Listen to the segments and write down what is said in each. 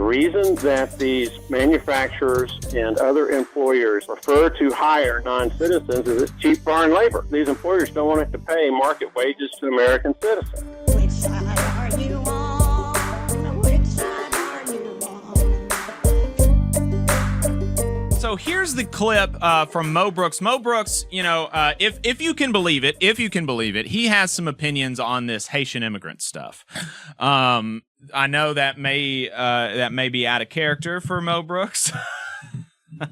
reason that these manufacturers and other employers prefer to hire non-citizens is it's cheap foreign labor. These employers don't want to have to pay market wages to American citizens. Which side are you on? Which side are you on? So here's the clip from Mo Brooks. Mo Brooks, if you can believe it, he has some opinions on this Haitian immigrant stuff. I know that may be out of character for Mo Brooks.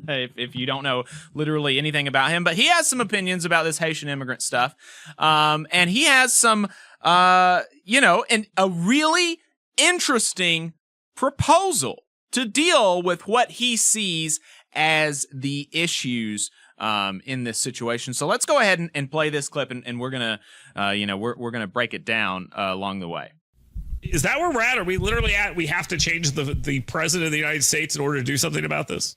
if you don't know literally anything about him, but he has some opinions about this Haitian immigrant stuff. And he has some, a really interesting proposal to deal with what he sees as the issues in this situation. So let's go ahead and play this clip, and we're gonna, we're gonna break it down along the way. Is that where we're at? Are we literally at? We have to change the president of the United States in order to do something about this?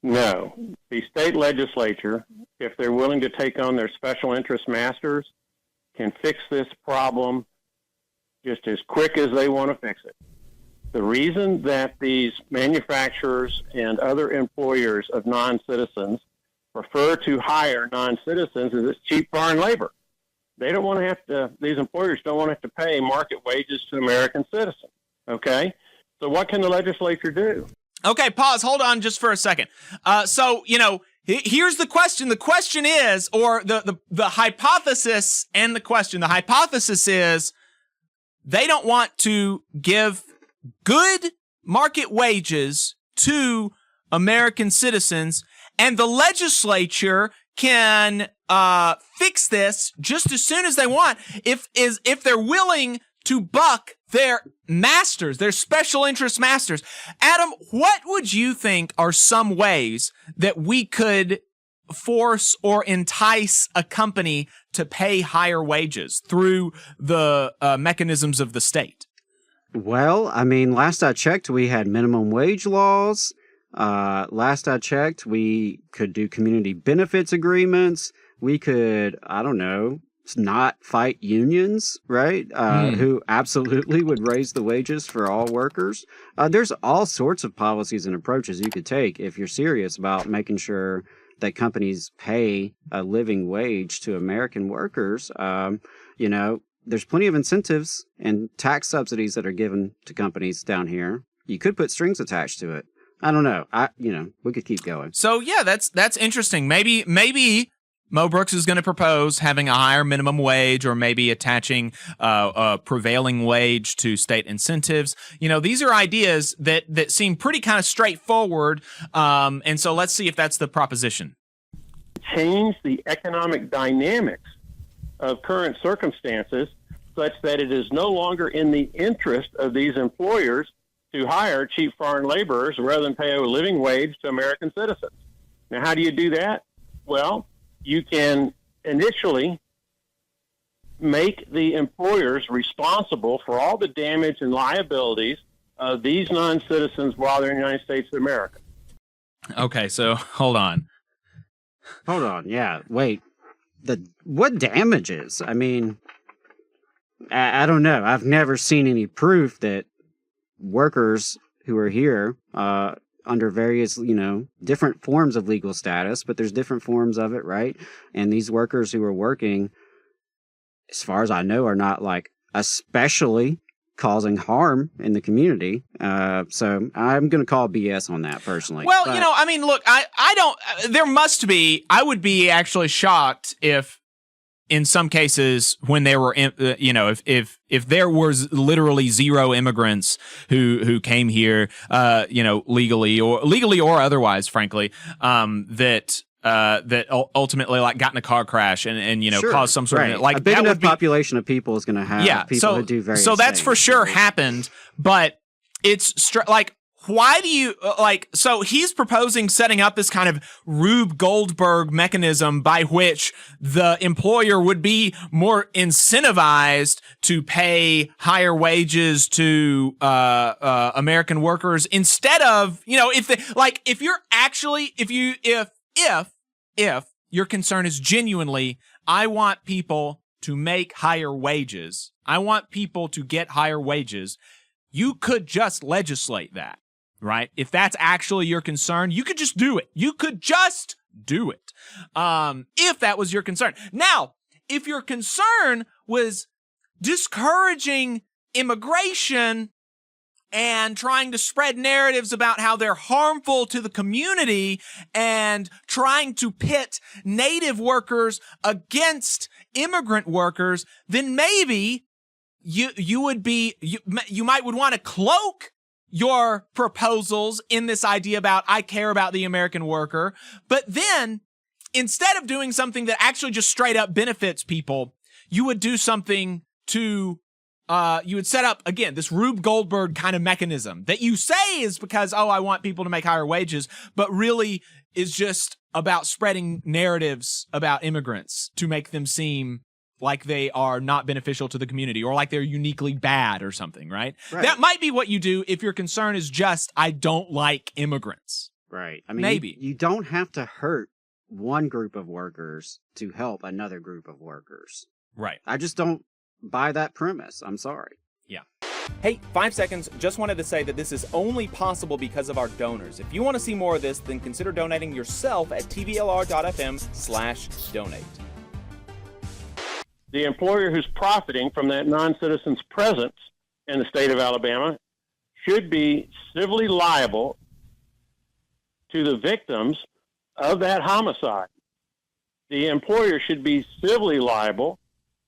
No. The state legislature, if they're willing to take on their special interest masters, can fix this problem just as quick as they want to fix it. The reason that these manufacturers and other employers of non-citizens prefer to hire non-citizens is it's cheap foreign labor. They don't want to have to, these employers don't want to have to pay market wages to American citizens. Okay? So what can the legislature do? Okay, pause. Hold on just for a second. Here's the question. The question is, or the hypothesis and the question. The hypothesis is they don't want to give good market wages to American citizens, and the legislature can fix this just as soon as they want if they're willing to buck their masters, their special interest masters. Adam, what would you think are some ways that we could force or entice a company to pay higher wages through the mechanisms of the state? Well, I mean, last I checked, we had minimum wage laws. Last I checked, we could do community benefits agreements. We could, I don't know, not fight unions, right? Who absolutely would raise the wages for all workers. There's all sorts of policies and approaches you could take if you're serious about making sure that companies pay a living wage to American workers. There's plenty of incentives and tax subsidies that are given to companies down here. You could put strings attached to it. I don't know. We could keep going. So yeah, that's interesting. Maybe Mo Brooks is going to propose having a higher minimum wage, or maybe attaching a prevailing wage to state incentives. These are ideas that seem pretty kind of straightforward. And so let's see if that's the proposition. Change the economic dynamics of current circumstances such that it is no longer in the interest of these employers to hire cheap foreign laborers rather than pay a living wage to American citizens. Now, how do you do that? Well, you can initially make the employers responsible for all the damage and liabilities of these non-citizens while they're in the United States of America. Okay, so hold on. Yeah, wait. What damages? I mean, I don't know. I've never seen any proof that workers who are here under various, different forms of legal status, but there's different forms of it, right? And these workers who are working, as far as I know, are not especially causing harm in the community. So I'm going to call BS on that personally. Well, look, I don't, there must be, I would be actually shocked if in some cases when there were, if there was literally zero immigrants who came here, legally or otherwise, frankly, that ultimately got in a car crash and sure, caused some sort of a big enough population of people is going to have people who do various so that's things, for sure right? happened, but it's why do you so he's proposing setting up this kind of Rube Goldberg mechanism by which the employer would be more incentivized to pay higher wages to American workers instead of, if your concern is genuinely, I want people to make higher wages, I want people to get higher wages, you could just legislate that, right? If that's actually your concern, you could just do it. You could just do it. If that was your concern. Now, if your concern was discouraging immigration and trying to spread narratives about how they're harmful to the community and trying to pit native workers against immigrant workers, then maybe you might want to cloak your proposals in this idea about I care about the American worker. But then instead of doing something that actually just straight up benefits people, you would do something to you would set up, again, this Rube Goldberg kind of mechanism that you say is because, oh, I want people to make higher wages, but really is just about spreading narratives about immigrants to make them seem like they are not beneficial to the community or like they're uniquely bad or something, right? That might be what you do if your concern is just, I don't like immigrants. Right. I mean, maybe. You don't have to hurt one group of workers to help another group of workers. Right. I just don't buy that premise. I'm sorry. Yeah. Hey, 5 seconds. Just wanted to say that this is only possible because of our donors. If you want to see more of this, then consider donating yourself at tvlr.fm/donate. The employer who's profiting from that non-citizen's presence in the state of Alabama should be civilly liable to the victims of that homicide. The employer should be civilly liable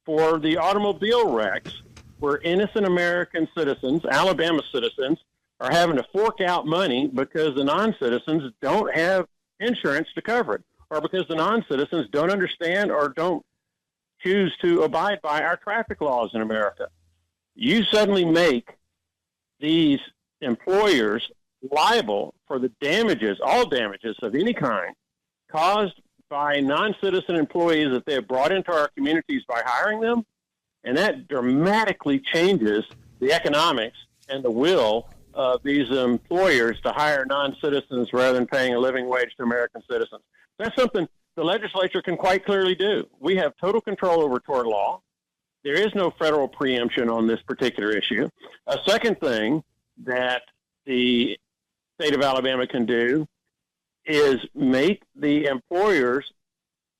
for the automobile wrecks where innocent American citizens, Alabama citizens, are having to fork out money because the non-citizens don't have insurance to cover it, or because the non-citizens don't understand or don't choose to abide by our traffic laws in America. You suddenly make these employers liable for the damages, all damages of any kind, caused by non-citizen employees that they have brought into our communities by hiring them, and that dramatically changes the economics and the will of these employers to hire non-citizens rather than paying a living wage to American citizens. That's something the legislature can quite clearly do. We have total control over tort law. There is no federal preemption on this particular issue. A second thing that the state of Alabama can do is make the employers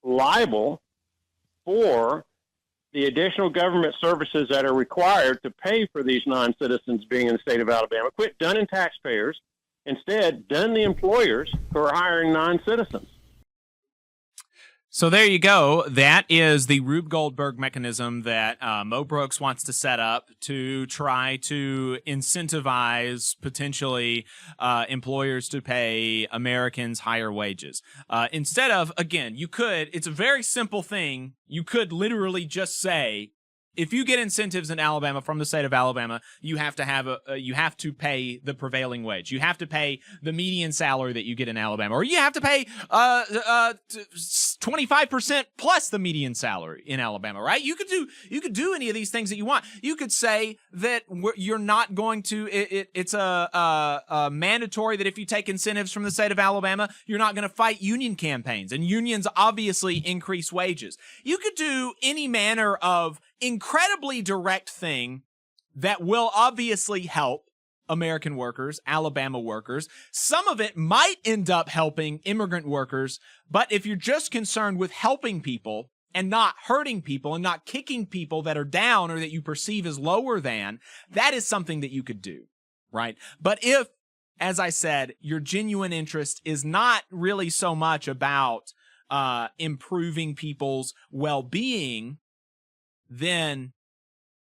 liable for the additional government services that are required to pay for these non-citizens being in the state of Alabama. Quit dunning taxpayers. Instead, dun the employers who are hiring non-citizens. So there you go. That is the Rube Goldberg mechanism that Mo Brooks wants to set up to try to incentivize potentially employers to pay Americans higher wages. Instead of, again, it's a very simple thing. You could literally just say, if you get incentives in Alabama from the state of Alabama, you have to pay the prevailing wage. You have to pay the median salary that you get in Alabama, or you have to pay 25% plus the median salary in Alabama, right? You could do any of these things that you want. You could say that you're not going to. It's a mandatory that if you take incentives from the state of Alabama, you're not going to fight union campaigns, and unions obviously increase wages. You could do any manner of incredibly direct thing that will obviously help American workers, Alabama workers. Some of it might end up helping immigrant workers, but if you're just concerned with helping people and not hurting people and not kicking people that are down or that you perceive as lower than, that is something that you could do, right? But if, as I said, your genuine interest is not really so much about improving people's well-being, then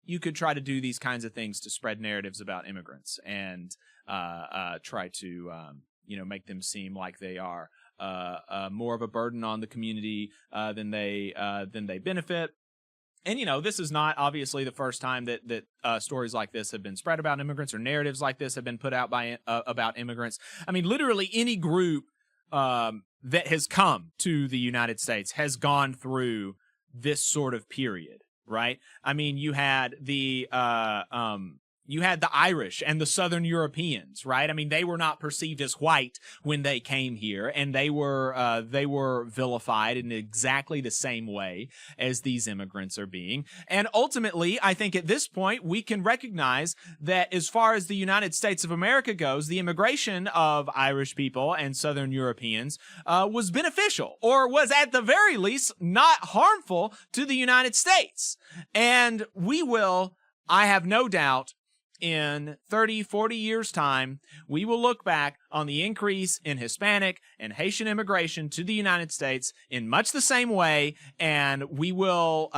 you could try to do these kinds of things to spread narratives about immigrants and try to make them seem like they are more of a burden on the community than they benefit. And this is not obviously the first time that stories like this have been spread about immigrants or narratives like this have been put out by about immigrants. I mean, literally any group that has come to the United States has gone through this sort of period. Right. I mean, you had the You had the Irish and the Southern Europeans, right? I mean, they were not perceived as white when they came here, and they were vilified in exactly the same way as these immigrants are being. And ultimately, I think at this point, we can recognize that as far as the United States of America goes, the immigration of Irish people and Southern Europeans was beneficial, or was at the very least not harmful to the United States. And we will, I have no doubt, in 30, 40 years' time, we will look back on the increase in Hispanic and Haitian immigration to the United States in much the same way, and we will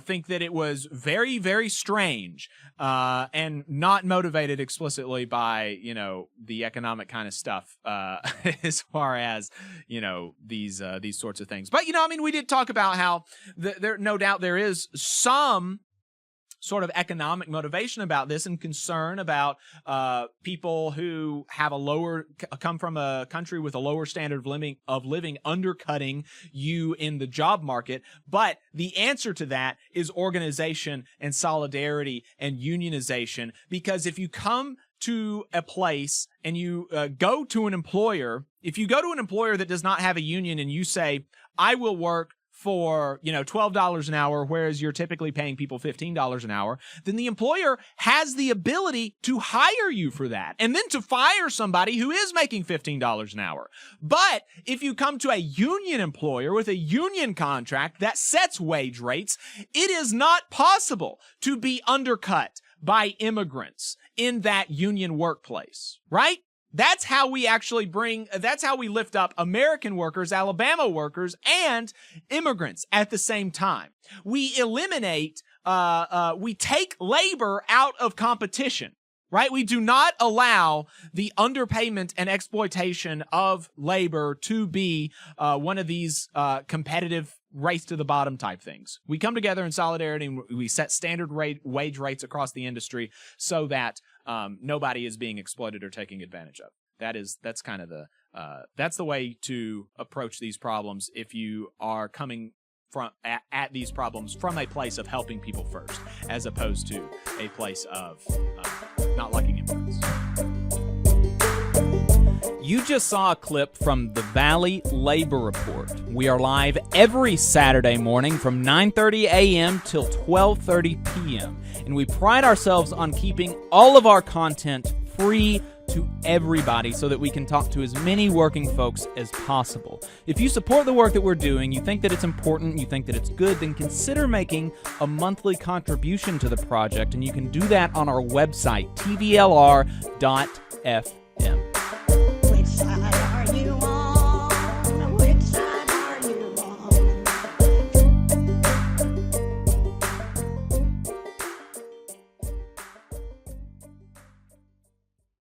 think that it was very, very strange and not motivated explicitly by, the economic kind of stuff as far as, these sorts of things. But, we did talk about how there, no doubt there is some sort of economic motivation about this and concern about people who have come from a country with a lower standard of living undercutting you in the job market. But the answer to that is organization and solidarity and unionization, because if you come to a place and you go to an employer, if you go to an employer that does not have a union and you say, I will work for, $12 an hour, whereas you're typically paying people $15 an hour, then the employer has the ability to hire you for that and then to fire somebody who is making $15 an hour. But if you come to a union employer with a union contract that sets wage rates, it is not possible to be undercut by immigrants in that union workplace, right? That's how we actually that's how we lift up American workers, Alabama workers, and immigrants at the same time. We eliminate, we take labor out of competition, right? We do not allow the underpayment and exploitation of labor to be one of these competitive race to the bottom type things. We come together in solidarity and we set standard wage rates across the industry so that nobody is being exploited or taking advantage of. That's kind of that's the way to approach these problems if you are coming from at these problems from a place of helping people first, as opposed to a place of not liking immigrants. You just saw a clip from the Valley Labor Report. We are live every Saturday morning from 9:30 a.m. till 12:30 p.m. And we pride ourselves on keeping all of our content free to everybody so that we can talk to as many working folks as possible. If you support the work that we're doing, you think that it's important, you think that it's good, then consider making a monthly contribution to the project, and you can do that on our website, tvlr.fm.